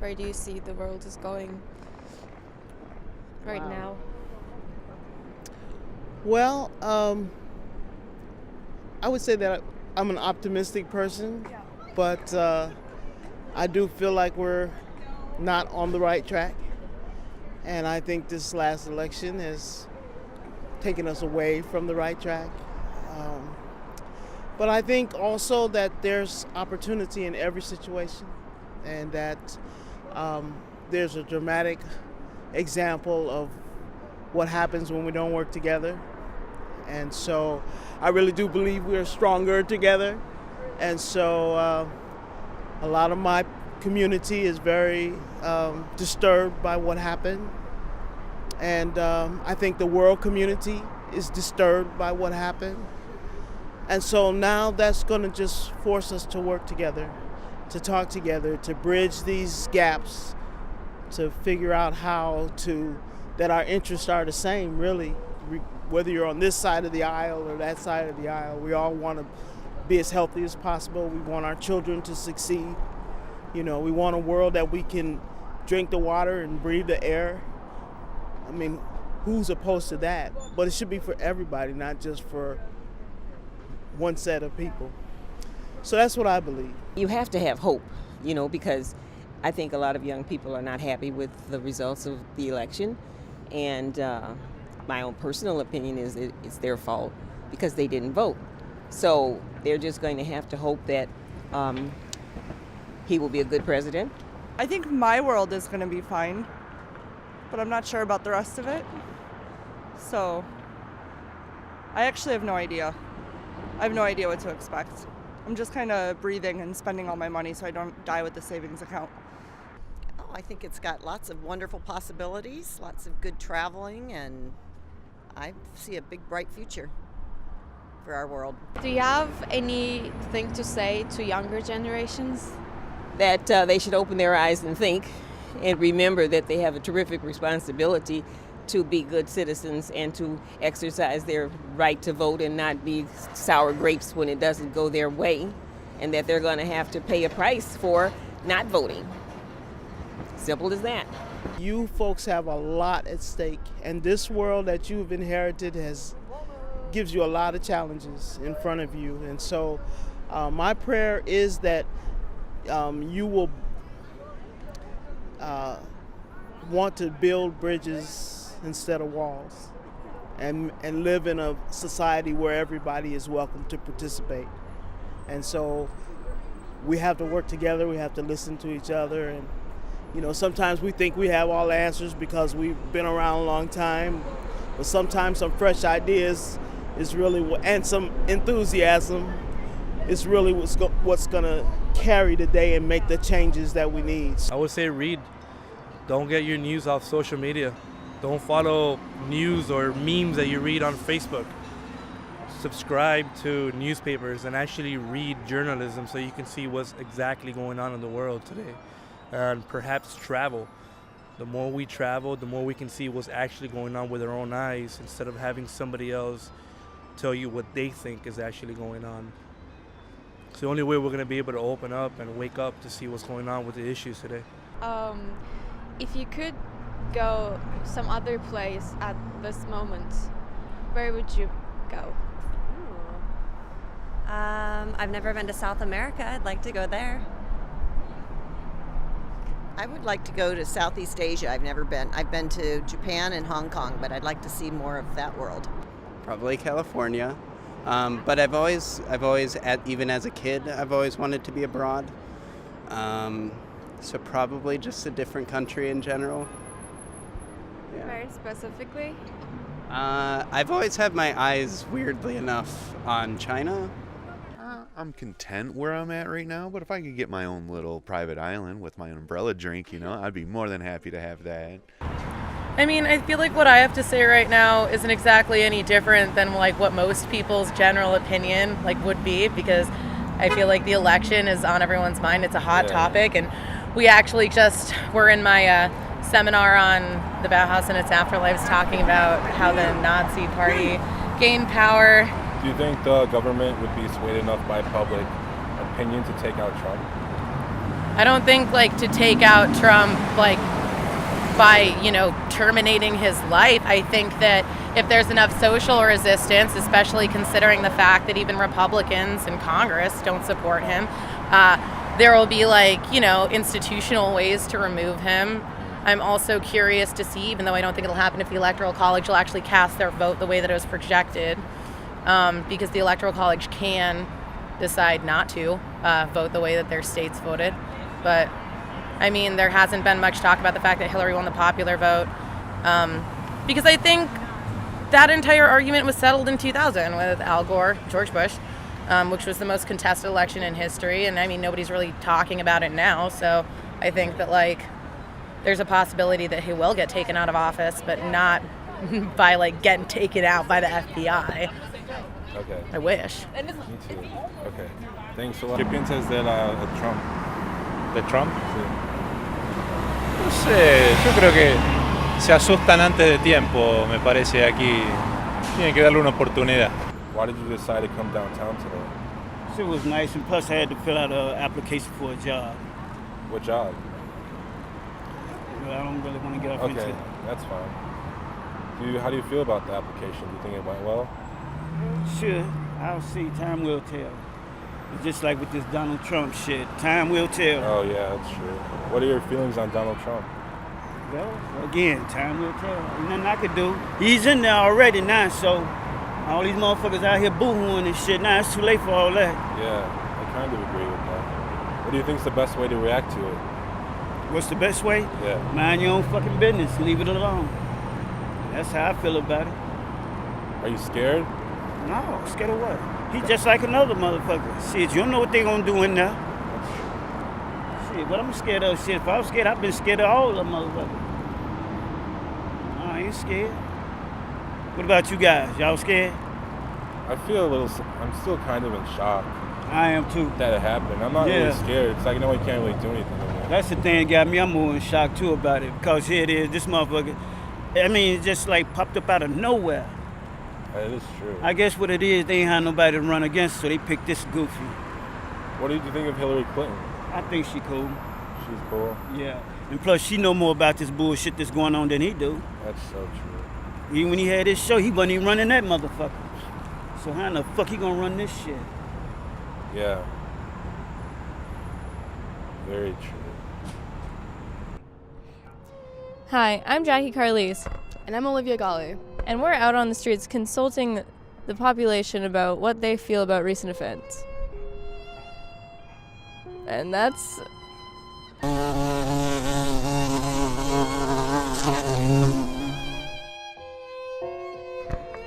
Where do you see the world is going right now? Well, I would say that I'm an optimistic person, but I do feel like we're not on the right track. And I think this last election has taken us away from the right track. But I think also that there's opportunity in every situation, and that there's a dramatic example of what happens when we don't work together. And so I really do believe we're stronger together. And so a lot of my community is very disturbed by what happened. And I think the world community is disturbed by what happened. And so now that's going to just force us to work together, to talk together, to bridge these gaps, to figure out how to, that our interests are the same, really. Whether you're on this side of the aisle or that side of the aisle, we all want to be as healthy as possible. We want our children to succeed. You know, we want a world that we can drink the water and breathe the air. I mean, who's opposed to that? But it should be for everybody, not just for one set of people. So that's what I believe. You have to have hope, because I think a lot of young people are not happy with the results of the election. And my own personal opinion is that it's their fault because they didn't vote. So they're just going to have to hope that he will be a good president. I think my world is going to be fine, but I'm not sure about the rest of it. So I actually have no idea. I have no idea what to expect. I'm just kind of breathing and spending all my money so I don't die with the savings account. Oh, I think it's got lots of wonderful possibilities, lots of good traveling, and I see a big, bright future for our world. Do you have anything to say to younger generations? That they should open their eyes and think and remember that they have a terrific responsibility to be good citizens and to exercise their right to vote and not be sour grapes when it doesn't go their way, and that they're going to have to pay a price for not voting. Simple as that. You folks have a lot at stake, and this world that you've inherited gives you a lot of challenges in front of you. And so my prayer is that you will want to build bridges instead of walls, and live in a society where everybody is welcome to participate. And so we have to work together, we have to listen to each other, and sometimes we think we have all the answers because we've been around a long time, but sometimes some fresh ideas is really and some enthusiasm is really what's going to carry the day and make the changes that we need. I would say read. Don't get your news off social media. Don't follow news or memes that you read on Facebook. Subscribe to newspapers and actually read journalism so you can see what's exactly going on in the world today. And perhaps travel. The more we travel, the more we can see what's actually going on with our own eyes instead of having somebody else tell you what they think is actually going on. It's the only way we're going to be able to open up and wake up to see what's going on with the issues today. If you could go some other place at this moment, where would you go? I've never been to South America. I'd like to go there. I would like to go to Southeast Asia. I've never been. I've been to Japan and Hong Kong, but I'd like to see more of that world. Probably California. But I've always, even as a kid, I've always wanted to be abroad. So probably just a different country in general. Yeah. Very specifically? I've always had my eyes, weirdly enough, on China. I'm content where I'm at right now, but if I could get my own little private island with my umbrella drink, I'd be more than happy to have that. I mean, I feel like what I have to say right now isn't exactly any different than what most people's general opinion would be, because I feel like the election is on everyone's mind. It's a hot topic, and we actually were in my seminar on the Bauhaus and its afterlives talking about how the Nazi Party gained power. Do you think the government would be swayed enough by public opinion to take out Trump? I don't think like to take out Trump like by, terminating his life. I think that if there's enough social resistance, especially considering the fact that even Republicans in Congress don't support him, there will be institutional ways to remove him. I'm also curious to see, even though I don't think it'll happen, if the Electoral College will actually cast their vote the way that it was projected, because the Electoral College can decide not to vote the way that their states voted. But, there hasn't been much talk about the fact that Hillary won the popular vote, because I think that entire argument was settled in 2000 with Al Gore, George Bush, which was the most contested election in history, and nobody's really talking about it now, so I think that, there's a possibility that he will get taken out of office, but not by, getting taken out by the FBI. Okay. I wish. Me too. Okay. Thanks a lot. ¿Qué piensas de Trump? ¿De Trump? Sí. No sé, yo creo que se asustan antes de tiempo, me parece aquí. Tienen que darle una oportunidad. Why did you decide to come downtown today? It was nice, and plus I had to fill out an application for a job. What job? Well, I don't really want to get off into Okay, it. that's fine. How do you feel about the application? Do you think it went well? Sure, I'll see. Time will tell. It's just like with this Donald Trump shit. Time will tell. Oh yeah, that's true. What are your feelings on Donald Trump? Well, again, time will tell. Ain't nothing I could do. He's in there already now, so all these motherfuckers out here boo-hooing and shit. Now it's too late for all that. Yeah, I kind of agree with that. What do you think is the best way to react to it? What's the best way? Yeah. Mind your own fucking business. Leave it alone. That's how I feel about it. Are you scared? No, scared of what? He's just like another motherfucker. Shit, you don't know what they gonna do in there. Shit, what I'm scared of? Shit, if I was scared, I've been scared of all of them motherfuckers. I ain't scared. What about you guys? Y'all scared? I feel I'm still kind of in shock. I am too. That it happened. I'm not really scared. It's like, you can't really do anything anymore. That's the thing that got me. I'm more in shock too about it. Because here it is, this motherfucker, it just popped up out of nowhere. That is true. I guess what it is, they ain't had nobody to run against, so they picked this goofy. What did you think of Hillary Clinton? I think she cool. She's cool? Yeah. And plus, she know more about this bullshit that's going on than he do. That's so true. Even when he had his show, he wasn't even running that motherfucker. So how in the fuck he gonna run this shit? Yeah. Very true. Hi, I'm Jackie Carlise. And I'm Olivia Galli. And we're out on the streets consulting the population about what they feel about recent events. And that's...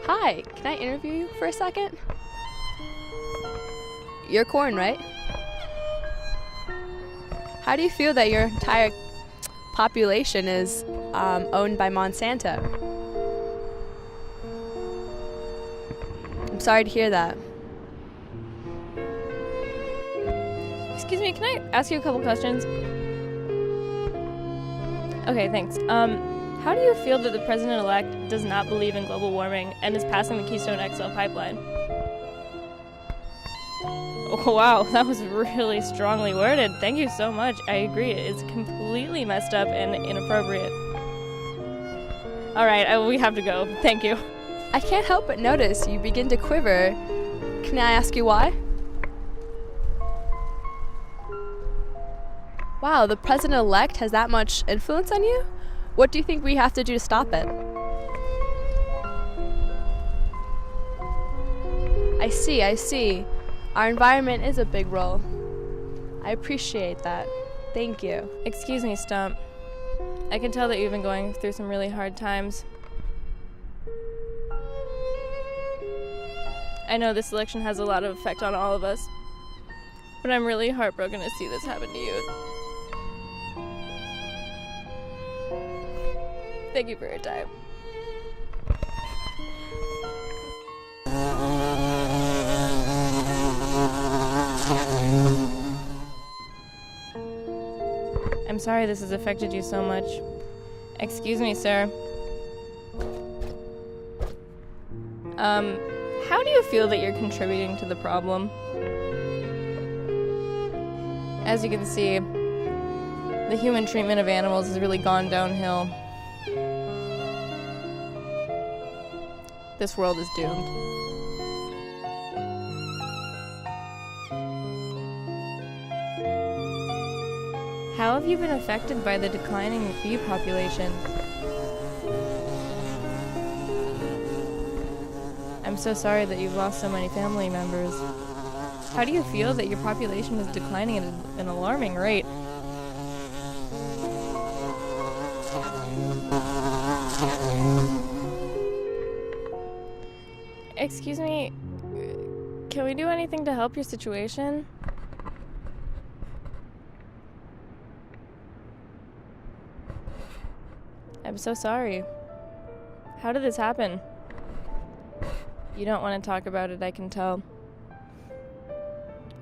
Hi, can I interview you for a second? You're Corn, right? How do you feel that your entire population is owned by Monsanto? I'm sorry to hear that. Excuse me, can I ask you a couple questions? Okay, thanks. How do you feel that the president-elect does not believe in global warming and is passing the Keystone XL pipeline? Oh, wow, that was really strongly worded. Thank you so much. I agree. It's completely messed up and inappropriate. All right, we have to go. Thank you. I can't help but notice you begin to quiver. Can I ask you why? Wow, the president-elect has that much influence on you? What do you think we have to do to stop it? I see. Our environment is a big role. I appreciate that. Thank you. Excuse me, Stump. I can tell that you've been going through some really hard times. I know this election has a lot of effect on all of us, but I'm really heartbroken to see this happen to you. Thank you for your time. I'm sorry this has affected you so much. Excuse me, sir. How do you feel that you're contributing to the problem? As you can see, The human treatment of animals has really gone downhill. This world is doomed. How have you been affected by the declining bee population? I'm so sorry that you've lost so many family members. How do you feel that your population is declining at an alarming rate? Excuse me, can we do anything to help your situation? I'm so sorry. How did this happen? You don't want to talk about it, I can tell.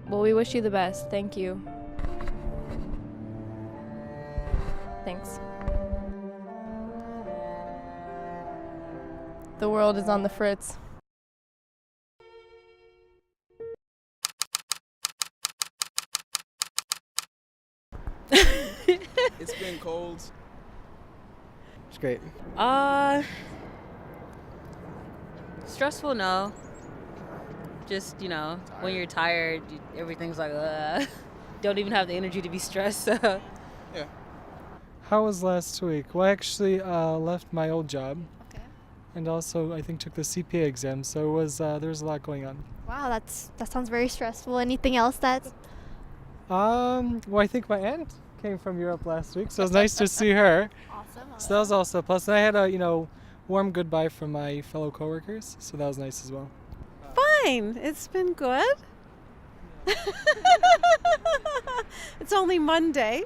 Well, we wish you the best. Thank you. Thanks. The world is on the fritz. It's been cold. It's great. Stressful, no. Just, you know, when you're tired, everything's like, don't even have the energy to be stressed. So. Yeah. How was last week? Well, I actually left my old job. Okay. And also, I think took the CPA exam, so it was there was a lot going on. Wow, that sounds very stressful. Anything else that's... Well, I think my aunt came from Europe last week, so it was nice to see her. Awesome. So that was also a plus. And I had a, warm goodbye from my fellow coworkers, so that was nice as well. Fine. It's been good. It's only Monday.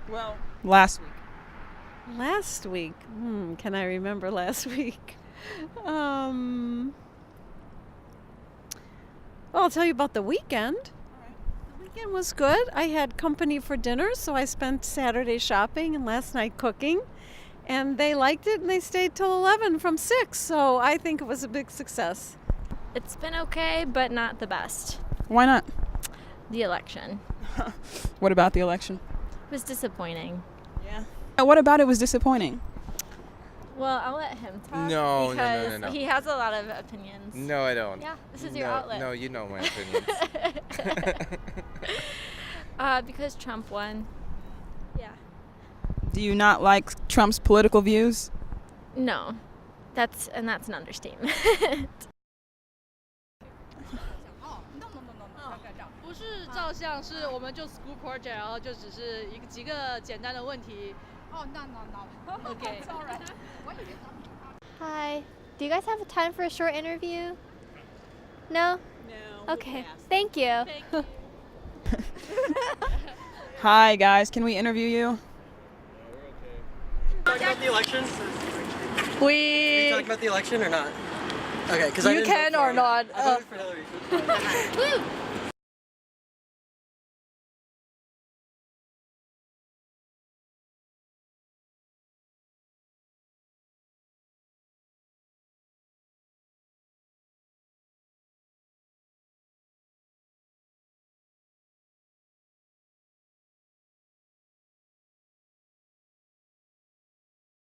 Well, last week. Last week. Can I remember last week? Well, I'll tell you about the weekend. The weekend was good. I had company for dinner, so I spent Saturday shopping and last night cooking. And they liked it, and they stayed till 11 from 6, so I think it was a big success. It's been okay, but not the best. Why not? The election. What about the election? It was disappointing. Yeah. What about it was disappointing? Well, I'll let him talk. No. Because he has a lot of opinions. No, I don't. Yeah, this is your outlet. No, you know my opinions. Because Trump won. Yeah. Do you not like Trump's political views? No. That's an understatement. 不是照相，是我们就 school project， 然后就只是几个简单的问题。Oh no. Okay. It's alright. Hi. Do you guys have time for a short interview? No? No. Okay. Thank you. Hi, guys. Can we interview you? Talking about the election? Are you talking about the election or not? Okay, because you can or not. I voted for Hillary. Woo!